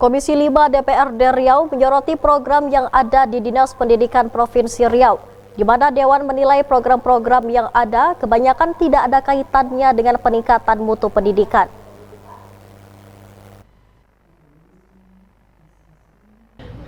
Komisi 5 DPRD Riau menyoroti program yang ada di Dinas Pendidikan Provinsi Riau, di mana Dewan menilai program-program yang ada kebanyakan tidak ada kaitannya dengan peningkatan mutu pendidikan.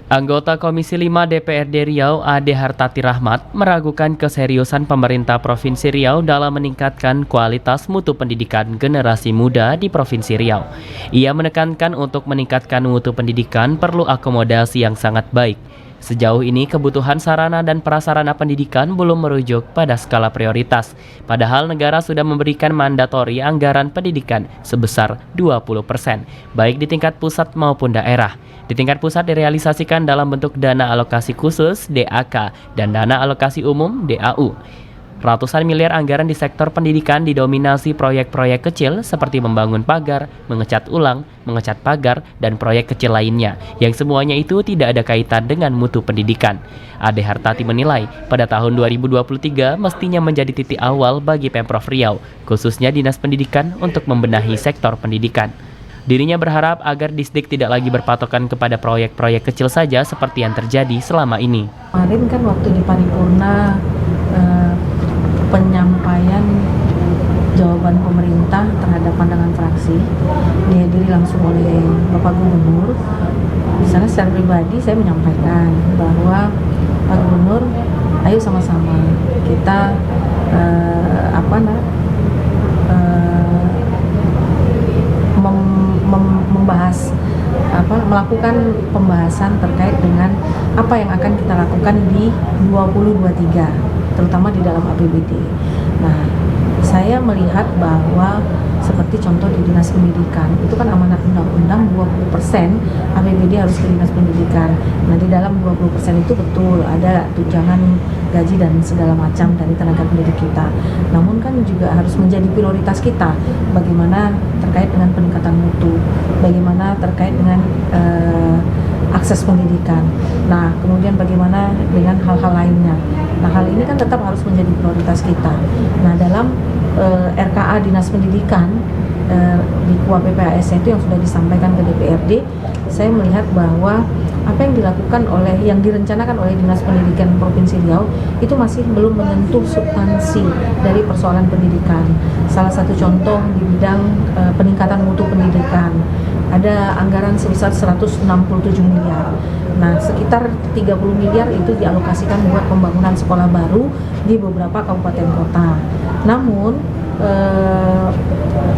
Anggota Komisi 5 DPRD Riau Ade Hartati Rahmat meragukan keseriusan pemerintah Provinsi Riau dalam meningkatkan kualitas mutu pendidikan generasi muda di Provinsi Riau. Ia menekankan untuk meningkatkan mutu pendidikan perlu akomodasi yang sangat baik. Sejauh ini kebutuhan sarana dan prasarana pendidikan belum merujuk pada skala prioritas, padahal negara sudah memberikan mandatori anggaran pendidikan sebesar 20%, baik di tingkat pusat maupun daerah. Di tingkat pusat direalisasikan dalam bentuk dana alokasi khusus (DAK) dan dana alokasi umum (DAU). Ratusan miliar anggaran di sektor pendidikan didominasi proyek-proyek kecil seperti membangun pagar, mengecat ulang, mengecat pagar, dan proyek kecil lainnya, yang semuanya itu tidak ada kaitan dengan mutu pendidikan. Ade Hartati menilai, pada tahun 2023 mestinya menjadi titik awal bagi Pemprov Riau, khususnya Dinas Pendidikan untuk membenahi sektor pendidikan. Dirinya berharap agar Disdik tidak lagi berpatokan kepada proyek-proyek kecil saja seperti yang terjadi selama ini. Kemarin kan waktu di paripurna penyampaian jawaban pemerintah terhadap pandangan fraksi dihadiri langsung oleh Bapak Gubernur. Di sana secara pribadi saya menyampaikan bahwa Pak Gubernur, ayo sama-sama kita melakukan pembahasan terkait dengan apa yang akan kita lakukan di 2023, terutama di dalam APBD. Nah, saya melihat bahwa seperti contoh di Dinas Pendidikan, itu kan amanat undang-undang 20% APBD harus ke Dinas Pendidikan. Nah, di dalam 20% itu betul ada tunjangan gaji dan segala macam dari tenaga pendidik kita. Namun kan juga harus menjadi prioritas kita, bagaimana terkait dengan peningkatan mutu, bagaimana terkait dengan akses pendidikan. Nah, kemudian bagaimana dengan hal-hal lainnya. Nah, hal ini kan tetap harus menjadi prioritas kita. Nah, dalam RKA Dinas Pendidikan di KUA PPAS itu yang sudah disampaikan ke DPRD, saya melihat bahwa apa yang dilakukan yang direncanakan oleh Dinas Pendidikan Provinsi Riau itu masih belum menyentuh substansi dari persoalan pendidikan. Salah satu contoh di bidang peningkatan mutu pendidikan, ada anggaran sebesar 167 miliar. Nah, sekitar 30 miliar itu dialokasikan buat pembangunan sekolah baru di beberapa kabupaten kota. Namun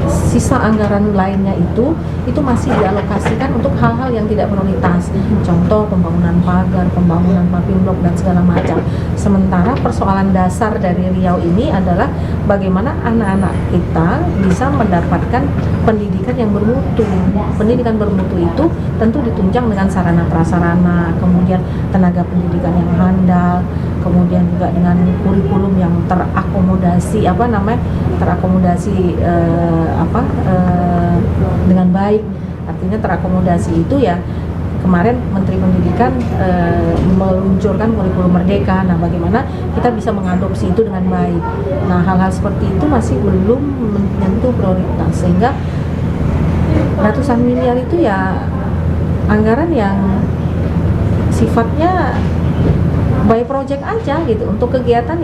sisa anggaran lainnya itu masih dialokasikan untuk hal-hal yang tidak prioritas. Contoh pembangunan pagar, pembangunan paving blok dan segala macam. Sementara persoalan dasar dari Riau ini adalah bagaimana anak-anak kita bisa mendapatkan pendidikan yang bermutu. Pendidikan bermutu itu tentu ditunjang dengan sarana prasarana, kemudian tenaga pendidikan yang handal, kemudian juga dengan kurikulum yang terakomodasi dengan baik. Artinya terakomodasi itu ya, kemarin Menteri Pendidikan meluncurkan kurikulum merdeka. Nah, bagaimana kita bisa mengadopsi itu dengan baik. Nah, hal-hal seperti itu masih belum menyentuh prioritas, sehingga ratusan miliar itu ya anggaran yang sifatnya by project aja gitu, untuk kegiatan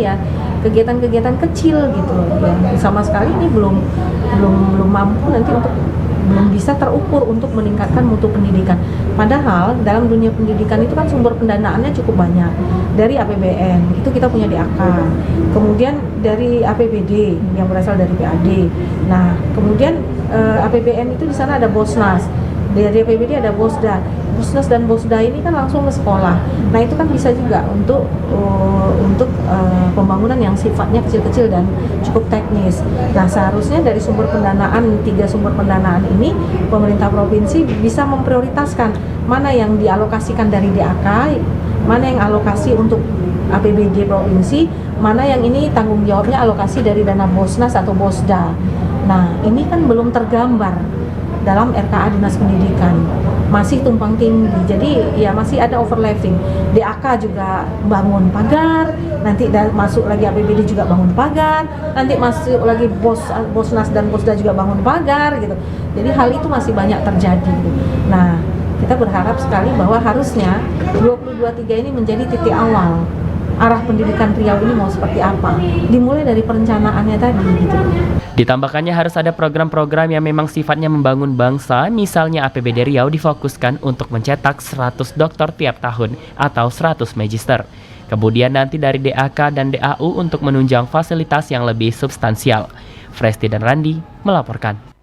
kecil gitu loh, yang sama sekali ini belum mampu nanti belum bisa terukur untuk meningkatkan mutu pendidikan. Padahal dalam dunia pendidikan itu kan sumber pendanaannya cukup banyak. Dari APBN itu kita punya DAK, kemudian dari APBD yang berasal dari PAD. Nah, kemudian APBN itu di sana ada Bosnas, dari APBD ada Bosda. Bosnas dan Bosda ini kan langsung ke sekolah. Nah, itu kan bisa juga untuk pembangunan yang sifatnya kecil-kecil dan cukup teknis. Nah, seharusnya dari sumber pendanaan, 3 sumber pendanaan ini, pemerintah provinsi bisa memprioritaskan mana yang dialokasikan dari DAK, mana yang alokasi untuk APBD provinsi, mana yang ini tanggung jawabnya alokasi dari dana Bosnas atau Bosda. Nah, ini kan belum tergambar dalam RKA Dinas Pendidikan, masih tumpang tindih. Jadi ya masih ada overlapping. DAK juga bangun pagar, nanti masuk lagi APBD juga bangun pagar, nanti masuk lagi Bosnas dan Bosda juga bangun pagar gitu. Jadi hal itu masih banyak terjadi. Nah, kita berharap sekali bahwa harusnya 2023 ini menjadi titik awal arah pendidikan Riau ini mau seperti apa, dimulai dari perencanaannya tadi gitu. Ditambahkannya harus ada program-program yang memang sifatnya membangun bangsa, misalnya APBD Riau difokuskan untuk mencetak 100 dokter tiap tahun atau 100 magister. Kemudian nanti dari DAK dan DAU untuk menunjang fasilitas yang lebih substansial. Fresti dan Randi melaporkan.